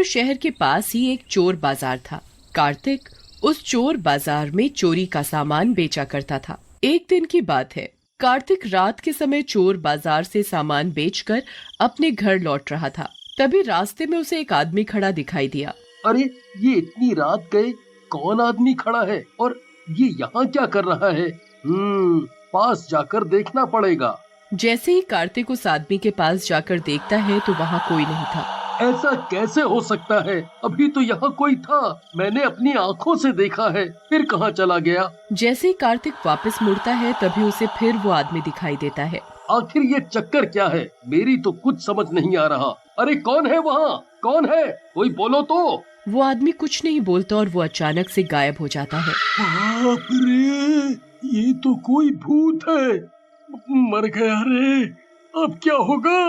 शहर के पास ही एक चोर बाजार था। कार्तिक उस चोर बाजार में चोरी का सामान बेचा करता था। एक दिन की बात है, कार्तिक रात के समय चोर बाजार से सामान बेचकर अपने घर लौट रहा था। तभी रास्ते में उसे एक आदमी खड़ा दिखाई दिया। अरे ये इतनी रात गए कौन आदमी खड़ा है और ये यहाँ क्या कर रहा है? पास जाकर देखना पड़ेगा। जैसे ही कार्तिक उस आदमी के पास जाकर देखता है तो वहाँ कोई नहीं था। ऐसा कैसे हो सकता है? अभी तो यहाँ कोई था, मैंने अपनी आँखों से देखा है, फिर कहाँ चला गया? जैसे ही कार्तिक वापस मुड़ता है तभी उसे फिर वो आदमी दिखाई देता है। आखिर ये चक्कर क्या है? मेरी तो कुछ समझ नहीं आ रहा। अरे कौन है वहाँ? कौन है? कोई बोलो तो। वो आदमी कुछ नहीं बोलता और वो अचानक से गायब हो जाता है। बाप रे, ये तो कोई भूत है। मर गया रे, अब क्या होगा?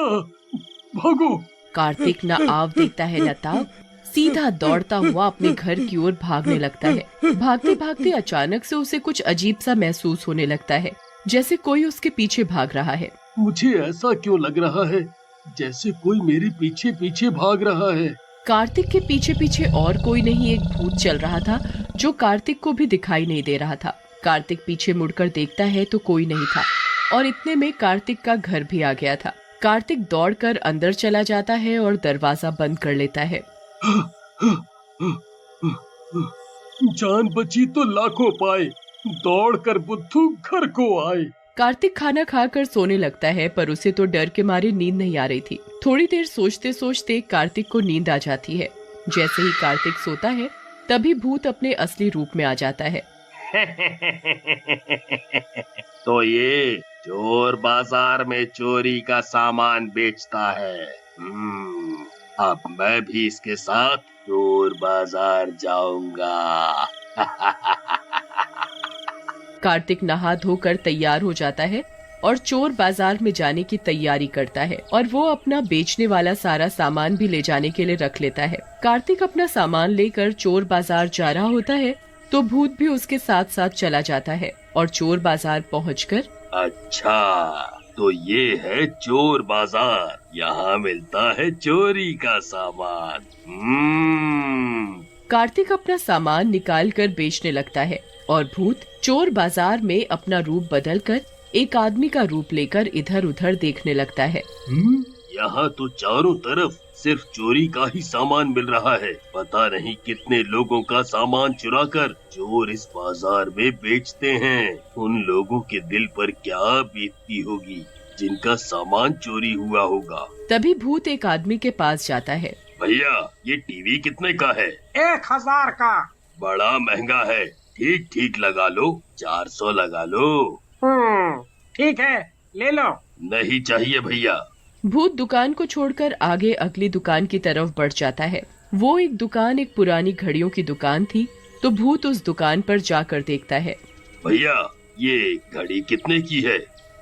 भागो। कार्तिक न आव देखता है न ताव, सीधा दौड़ता हुआ अपने घर की ओर भागने लगता है। भागते भागते अचानक से उसे कुछ अजीब सा महसूस होने लगता है, जैसे कोई उसके पीछे भाग रहा है। मुझे ऐसा क्यों लग रहा है जैसे कोई मेरे पीछे पीछे भाग रहा है? कार्तिक के पीछे पीछे और कोई नहीं, एक भूत चल रहा था जो कार्तिक को भी दिखाई नहीं दे रहा था। कार्तिक पीछे मुड़कर देखता है तो कोई नहीं था और इतने में कार्तिक का घर भी आ गया था। कार्तिक दौड़कर अंदर चला जाता है और दरवाजा बंद कर लेता है। जान बची तो लाखों पाए, दौड़कर बुद्धू घर को आए। कार्तिक खाना खाकर सोने लगता है, पर उसे तो डर के मारे नींद नहीं आ रही थी। थोड़ी देर सोचते सोचते कार्तिक को नींद आ जाती है। जैसे ही कार्तिक सोता है तभी भूत अपने असली रूप में आ जाता है। तो ये चोर बाजार में चोरी का सामान बेचता है। अब मैं भी इसके साथ चोर बाजार जाऊंगा। कार्तिक नहा धोकर तैयार हो जाता है और चोर बाजार में जाने की तैयारी करता है और वो अपना बेचने वाला सारा सामान भी ले जाने के लिए रख लेता है। कार्तिक अपना सामान लेकर चोर बाजार जा रहा होता है तो भूत भी उसके साथ साथ चला जाता है और चोर बाजार पहुंचकर, अच्छा तो ये है चोर बाजार, यहाँ मिलता है चोरी का सामान। कार्तिक अपना सामान निकाल कर बेचने लगता है और भूत चोर बाजार में अपना रूप बदलकर एक आदमी का रूप लेकर इधर उधर देखने लगता है। यहाँ तो चारों तरफ सिर्फ चोरी का ही सामान मिल रहा है। पता नहीं कितने लोगों का सामान चुराकर चोर इस बाजार में बेचते हैं। उन लोगों के दिल पर क्या बीतती होगी जिनका सामान चोरी हुआ होगा। तभी भूत एक आदमी के पास जाता है। भैया ये टीवी कितने का है? 1000 का। बड़ा महंगा है, ठीक ठीक लगा लो, 400 लगा लो। ठीक है, ले लो। नहीं चाहिए भैया। भूत दुकान को छोड़कर आगे अगली दुकान की तरफ बढ़ जाता है। वो एक दुकान एक पुरानी घड़ियों की दुकान थी तो भूत उस दुकान पर जाकर देखता है। भैया ये घड़ी कितने की है?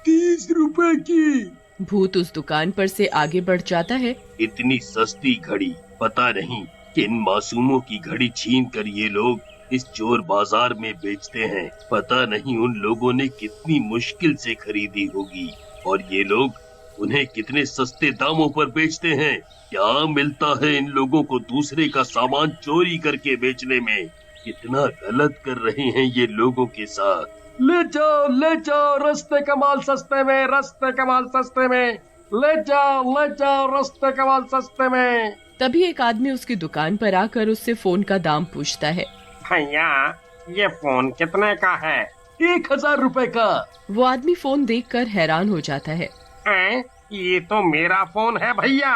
30 रुपए की। भूत उस दुकान पर से आगे बढ़ जाता है। इतनी सस्ती घड़ी, पता नहीं किन मासूमों की घड़ी छीन कर ये लोग इस चोर बाजार में बेचते हैं। पता नहीं उन लोगों ने कितनी मुश्किल से खरीदी होगी और ये लोग उन्हें कितने सस्ते दामों पर बेचते हैं। क्या मिलता है इन लोगों को दूसरे का सामान चोरी करके बेचने में? कितना गलत कर रहे हैं ये लोगों के साथ। ले जाओ रस्ते का माल सस्ते में, रस्ते का माल सस्ते में, ले जाओ रस्ते का माल सस्ते में। तभी एक आदमी उसकी दुकान पर आकर उससे फोन का दाम पूछता है। भैया ये फोन कितने का है? 1000 रुपए का। वो आदमी फोन देखकर हैरान हो जाता है। ये तो मेरा फोन है भैया।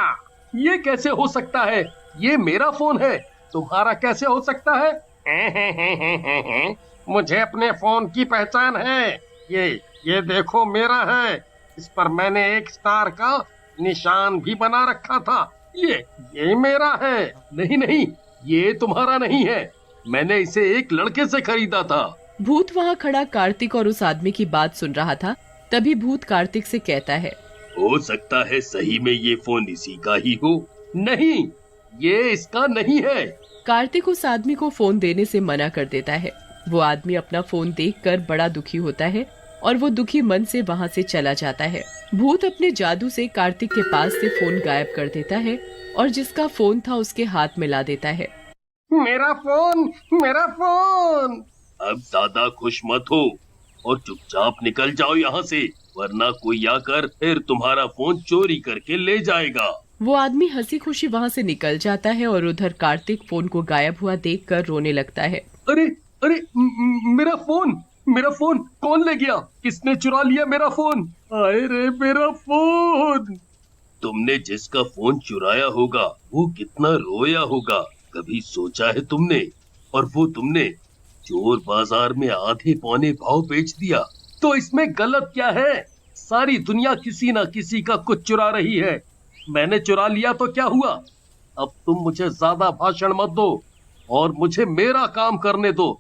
ये कैसे हो सकता है? ये मेरा फोन है, तुम्हारा कैसे हो सकता है? मुझे अपने फोन की पहचान है। ये देखो मेरा है। इस पर मैंने 1 स्टार का निशान भी बना रखा था। ये मेरा है। नहीं, ये तुम्हारा नहीं है। मैंने इसे एक लड़के से खरीदा था। भूत वहाँ खड़ा कार्तिक और उस आदमी की बात सुन रहा था। तभी भूत कार्तिक से कहता है, हो सकता है सही में ये फोन इसी का ही हो। नहीं, ये इसका नहीं है। कार्तिक उस आदमी को फोन देने से मना कर देता है। वो आदमी अपना फोन देखकर बड़ा दुखी होता है और वो दुखी मन से वहाँ से चला जाता है। भूत अपने जादू से कार्तिक के पास से फोन गायब कर देता है और जिसका फोन था उसके हाथ में ला देता है। मेरा फोन, मेरा फोन। अब ज्यादा खुश मत हो और चुपचाप निकल जाओ यहाँ से, वरना कोई आकर फिर तुम्हारा फोन चोरी करके ले जाएगा। वो आदमी हंसी खुशी वहाँ से निकल जाता है और उधर कार्तिक फोन को गायब हुआ देखकर रोने लगता है। अरे अरे मेरा फोन कौन ले गया? किसने चुरा लिया मेरा फोन? आए रे मेरा फोन। तुमने जिसका फोन चुराया होगा वो कितना रोया होगा, कभी सोचा है तुमने? और वो तुमने चोर बाजार में आधे पौने भाव बेच दिया। तो इसमें गलत क्या है? सारी दुनिया किसी ना किसी का कुछ चुरा रही है। मैंने चुरा लिया तो क्या हुआ? अब तुम मुझे ज्यादा भाषण मत दो और मुझे मेरा काम करने दो।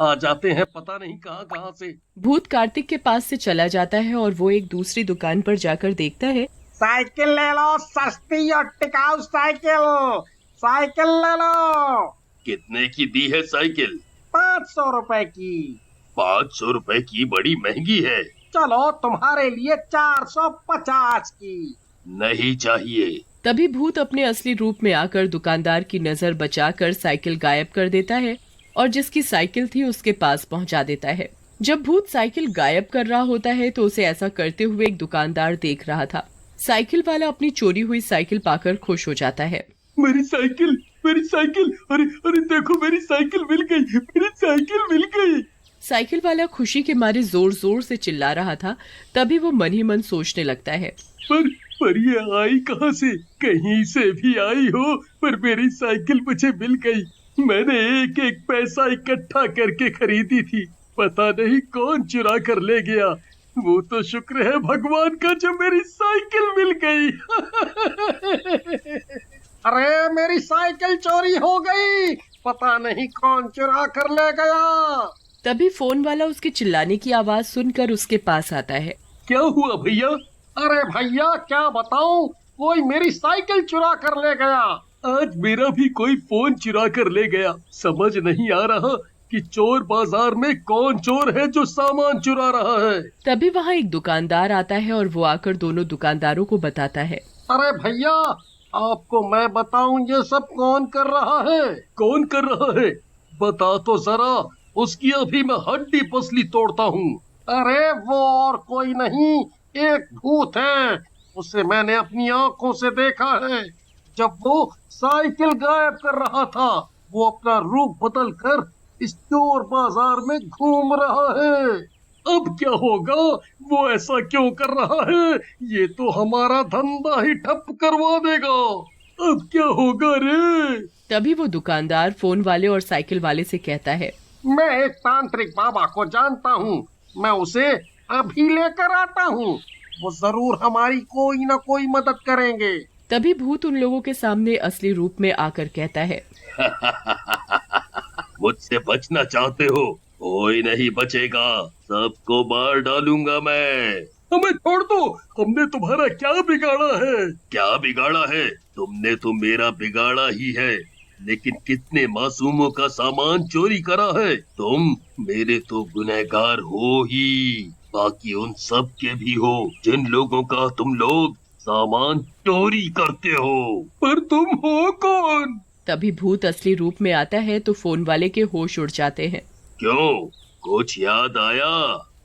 आ जाते हैं पता नहीं कहां कहां से। भूत कार्तिक के पास से चला जाता है और वो एक दूसरी दुकान पर जाकर देखता है। साइकिल ले लो, सस्ती और टिकाऊ साइकिल, साइकिल ले लो। कितने की दी है साइकिल? 500 रुपए की। 500 रुपए की बड़ी महंगी है। चलो तुम्हारे लिए 450 की। नहीं चाहिए। तभी भूत अपने असली रूप में आकर दुकानदार की नजर बचाकर साइकिल गायब कर देता है और जिसकी साइकिल थी उसके पास पहुंचा देता है। जब भूत साइकिल गायब कर रहा होता है तो उसे ऐसा करते हुए एक दुकानदार देख रहा था। साइकिल वाला अपनी चोरी हुई साइकिल पाकर खुश हो जाता है। मेरी साइकिल, मेरी साइकिल, अरे अरे देखो मेरी साइकिल मिल गई, मेरी साइकिल मिल गई। साइकिल वाला खुशी के मारे जोर जोर से चिल्ला रहा था। तभी वो मन ही मन सोचने लगता है, पर ये आई कहाँ से? कहीं से भी आई हो, पर मेरी साइकिल मुझे मिल गई। मैंने एक एक पैसा इकट्ठा करके खरीदी थी, पता नहीं कौन चुरा कर ले गया। वो तो शुक्र है भगवान का जो मेरी साइकिल मिल गई। अरे मेरी साइकिल चोरी हो गई, पता नहीं कौन चुरा कर ले गया। तभी फोन वाला उसके चिल्लाने की आवाज सुनकर उसके पास आता है। क्या हुआ भैया? अरे भैया क्या बताऊं, कोई मेरी साइकिल चुरा कर ले गया। आज मेरा भी कोई फोन चुरा कर ले गया। समझ नहीं आ रहा कि चोर बाजार में कौन चोर है जो सामान चुरा रहा है। तभी वहाँ एक दुकानदार आता है और वो आकर दोनों दुकानदारों को बताता है। अरे भैया आपको मैं बताऊं ये सब कौन कर रहा है? कौन कर रहा है? बता तो जरा, उसकी अभी मैं हड्डी पसली तोड़ता हूँ। अरे वो और कोई नहीं, एक भूत है। उसे मैंने अपनी आंखों से देखा है। जब वो साइकिल गायब कर रहा था, वो अपना रूप बदल कर इस चोर बाजार में घूम रहा है। अब क्या होगा? वो ऐसा क्यों कर रहा है? ये तो हमारा धंधा ही ठप करवा देगा। अब क्या होगा रे? तभी वो दुकानदार फोन वाले और साइकिल वाले से कहता है, मैं एक तांत्रिक बाबा को जानता हूँ, मैं उसे अभी लेकर आता हूँ। वो जरूर हमारी कोई न कोई मदद करेंगे। तभी भूत उन लोगों के सामने असली रूप में आकर कहता है, मुझसे बचना चाहते हो? कोई नहीं बचेगा, सबको मार डालूंगा मैं। हमें छोड़ दो, हमने तुम्हारा क्या बिगाड़ा है? क्या बिगाड़ा है? तुमने तो मेरा बिगाड़ा ही है, लेकिन कितने मासूमों का सामान चोरी करा है। तुम मेरे तो गुनहगार हो ही, बाकी उन सब के भी हो जिन लोगों का तुम लोग सामान चोरी करते हो। पर तुम हो कौन? तभी भूत असली रूप में आता है तो फोन वाले के होश उड़ जाते हैं। क्यों, कुछ याद आया?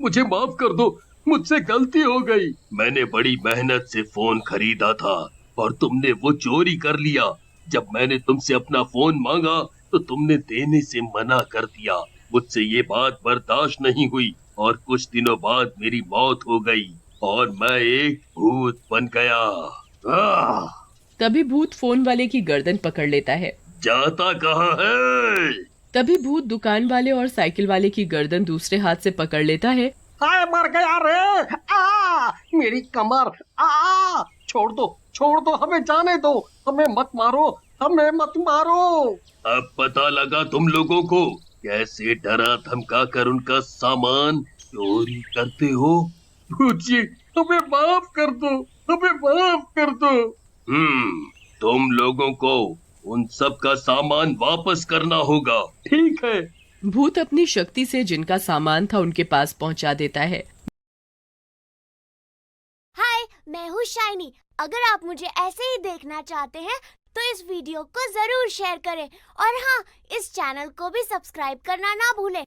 मुझे माफ कर दो, मुझसे गलती हो गई। मैंने बड़ी मेहनत से फोन खरीदा था और तुमने वो चोरी कर लिया। जब मैंने तुमसे अपना फोन मांगा तो तुमने देने से मना कर दिया। मुझसे ये बात बर्दाश्त नहीं हुई और कुछ दिनों बाद मेरी मौत हो गई और मैं एक भूत बन गया। तभी भूत फोन वाले की गर्दन पकड़ लेता है। जाता कहाँ है? तभी भूत दुकान वाले और साइकिल वाले की गर्दन दूसरे हाथ से पकड़ लेता है। हाय मर गया रे, मेरी कमर, छोड़ दो, हमें जाने दो, हमें मत मारो, हमें मत मारो। अब पता लगा तुम लोगों को कैसे डरा धमका कर उनका सामान चोरी करते हो। भूत जी, हमें माफ कर दो, हमें माफ कर दो। तुम लोगों को उन सब का सामान वापस करना होगा। ठीक है, भूत अपनी शक्ति से जिनका सामान था उनके पास पहुंचा देता है। हाय, मैं हूँ शाइनी। अगर आप मुझे ऐसे ही देखना चाहते हैं तो इस वीडियो को जरूर शेयर करें और हाँ, इस चैनल को भी सब्सक्राइब करना ना भूलें।